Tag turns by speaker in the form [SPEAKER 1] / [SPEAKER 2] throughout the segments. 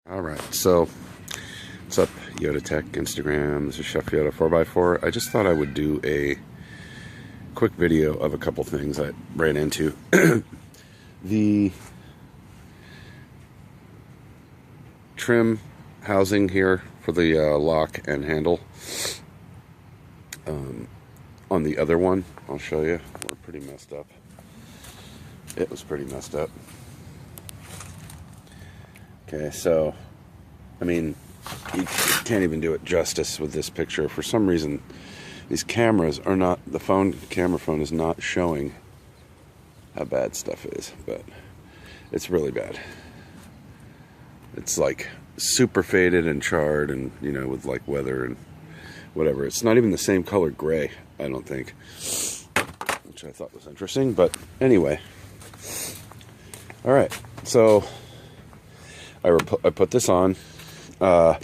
[SPEAKER 1] All right, so what's up, Yoda Tech, Instagram? This is Chef Yoda 4x4. I just thought I would do a quick video of a couple things I ran into. The trim housing here for the lock and handle on the other one, I'll show you. We're pretty messed up. It was pretty messed up. Okay, so, I mean, you can't even do it justice with this picture. For some reason, these cameras are not, the camera phone is not showing how bad stuff is, but it's really bad. It's like super faded and charred and, you know, with like weather and whatever. It's not even the same color gray, I don't think, which I thought was interesting, but anyway. All right, so I put this on. I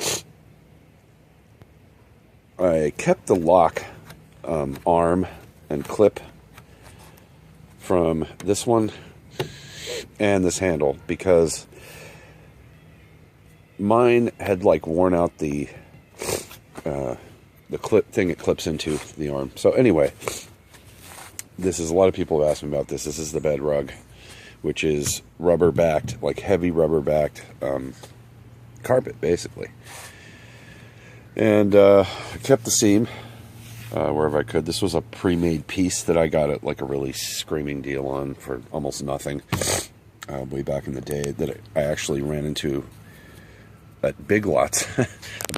[SPEAKER 1] kept the lock arm and clip from this one and this handle because mine had like worn out the clip thing it clips into the arm. So anyway, this is, a lot of people have asked me about this. This is the bed rug, which is rubber backed, like heavy rubber backed carpet basically. And I kept the seam wherever I could. This was a pre-made piece that I got at like a really screaming deal on for almost nothing way back in the day that I actually ran into at Big Lots. A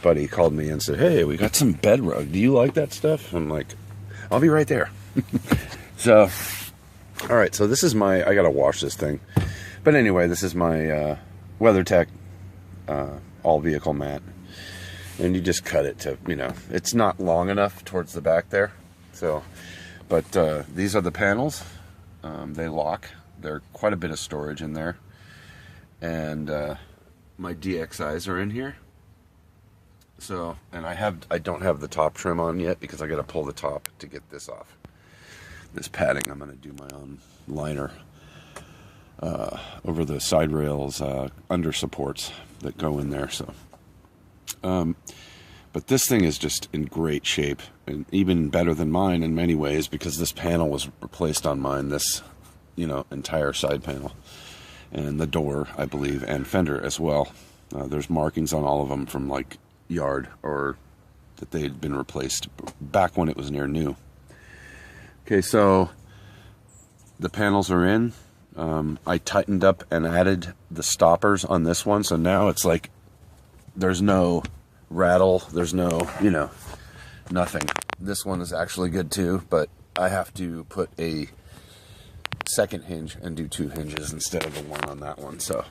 [SPEAKER 1] buddy called me and said, "Hey, we got some bed rug. Do you like that stuff?" I'm like, "I'll be right there." So, all right, so this is my, I gotta wash this thing. But anyway, this is my WeatherTech all vehicle mat. And you just cut it to, you know, it's not long enough towards the back there. So, but these are the panels. They lock. There's quite a bit of storage in there. And my DXIs are in here. So, and I don't have the top trim on yet because I got to pull the top to get this off. This padding, I'm going to do my own liner over the side rails, under supports that go in there. So, but this thing is just in great shape and even better than mine in many ways because this panel was replaced on mine. This, you know, entire side panel and the door, I believe, and fender as well. There's markings on all of them from like yard or that they had been replaced back when it was near new. Okay, so the panels are in. I tightened up and added the stoppers on this one, so now it's like there's no rattle, there's no, you know, nothing. This one is actually good too, but I have to put a second hinge and do 2 hinges instead of the one on that one. So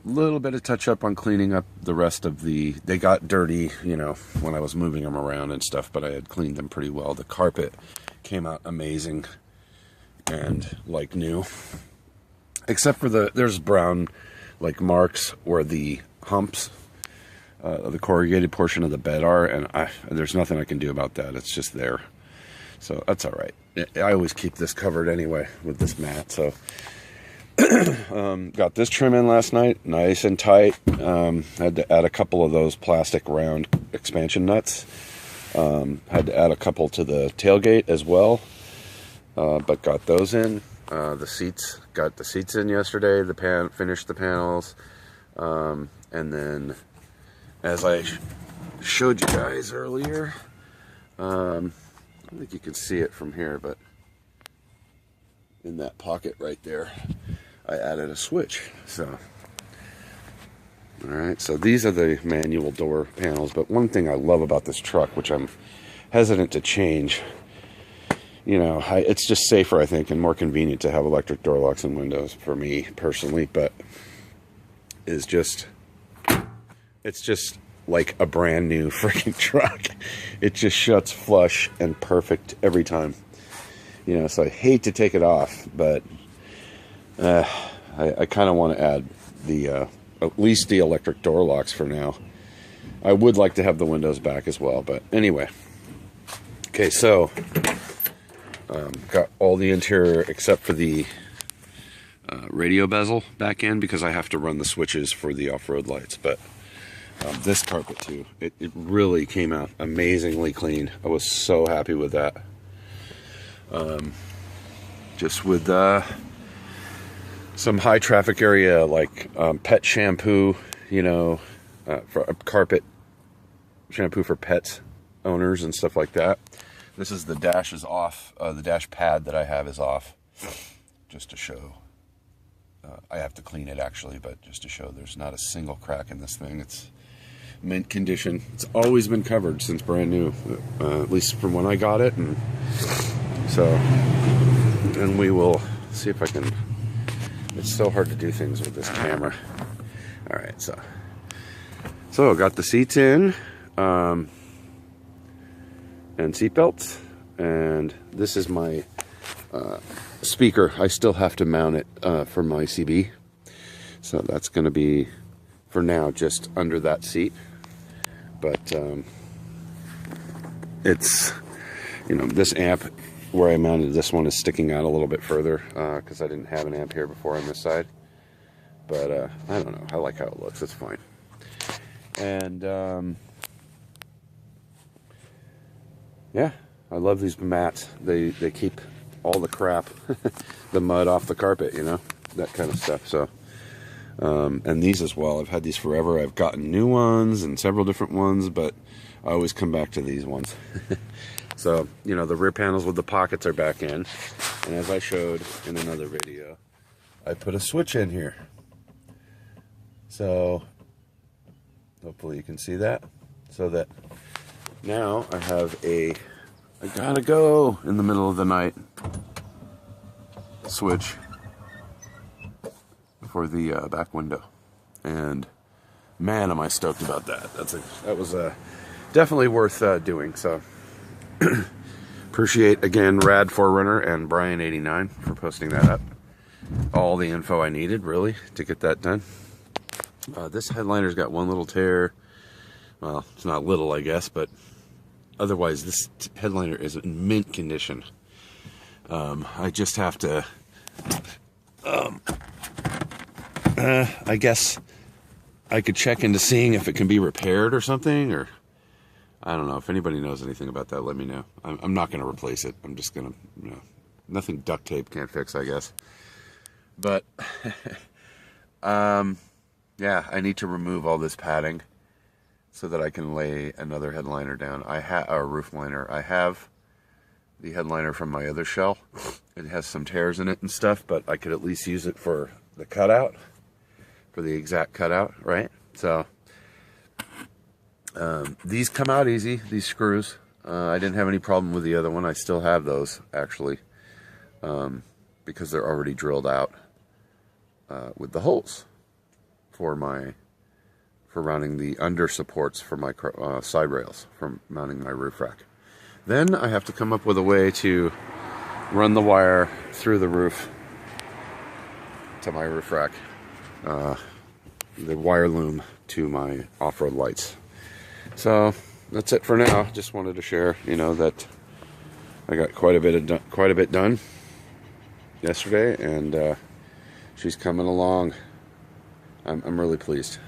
[SPEAKER 1] little bit of touch up on cleaning up the rest of they got dirty, you know, when I was moving them around and stuff, but I had cleaned them pretty well. The carpet came out amazing and like new, except for there's brown like marks where the humps, the corrugated portion of the bed are, and there's nothing I can do about that. It's just there. So that's all right. I always keep this covered anyway with this mat. So got this trim in last night, nice and tight. Had to add a couple of those plastic round expansion nuts. Had to add a couple to the tailgate as well, but got those in. The seats, got the seats in yesterday. Finished the panels, and then as I showed you guys earlier, I don't think you can see it from here, but in that pocket right there, I added a switch. So, all right, so these are the manual door panels. But one thing I love about this truck, which I'm hesitant to change, you know, it's just safer, I think, and more convenient to have electric door locks and windows for me personally, but it's just like a brand new freaking truck. It just shuts flush and perfect every time. You know, so I hate to take it off, but I kind of want to add the at least the electric door locks for now. I would like to have the windows back as well, but anyway. Okay, so got all the interior except for the radio bezel back in because I have to run the switches for the off-road lights. But this carpet too, it really came out amazingly clean. I was so happy with that. Just with some high traffic area like pet shampoo, you know, for a carpet shampoo for pets owners and stuff like that. This is the dash is off. The dash pad that I have is off, just to show. I have to clean it actually, but just to show there's not a single crack in this thing. It's mint condition. It's always been covered since brand new, at least from when I got it. And so, and we will see if I can. It's so hard to do things with this camera. All right, so got the seats in, and seat belts, and this is my speaker. I still have to mount it for my CB, so that's going to be for now just under that seat. But it's, you know, this amp where I mounted this one is sticking out a little bit further because I didn't have an amp here before on this side. But I don't know, I like how it looks. It's fine. And yeah, I love these mats. They keep all the crap, the mud off the carpet, you know, that kind of stuff. So and these as well, I've had these forever. I've gotten new ones and several different ones, but I always come back to these ones. So, you know, the rear panels with the pockets are back in, and as I showed in another video, I put a switch in here. So hopefully you can see that. So that now I have I gotta go in the middle of the night switch for the back window. And man, am I stoked about that. That was definitely worth doing. So appreciate again Rad Forerunner and Brian89 for posting that up. All the info I needed really to get that done. This headliner's got one little tear. Well, it's not little, I guess, but otherwise this headliner is in mint condition. I just have to I guess I could check into seeing if it can be repaired or something, or I don't know. If anybody knows anything about that, let me know. I'm not going to replace it. I'm just going to, you know, nothing duct tape can't fix, I guess. But yeah, I need to remove all this padding so that I can lay another headliner down. A roof liner. I have the headliner from my other shell. It has some tears in it and stuff, but I could at least use it for the cutout, for the exact cutout, right? So these come out easy, these screws. I didn't have any problem with the other one. I still have those, actually, because they're already drilled out with the holes for mounting the under supports for my side rails, for mounting my roof rack. Then I have to come up with a way to run the wire through the roof to my roof rack, the wire loom to my off-road lights. So that's it for now. Just wanted to share, you know, that I got quite a bit done yesterday, and she's coming along. I'm really pleased.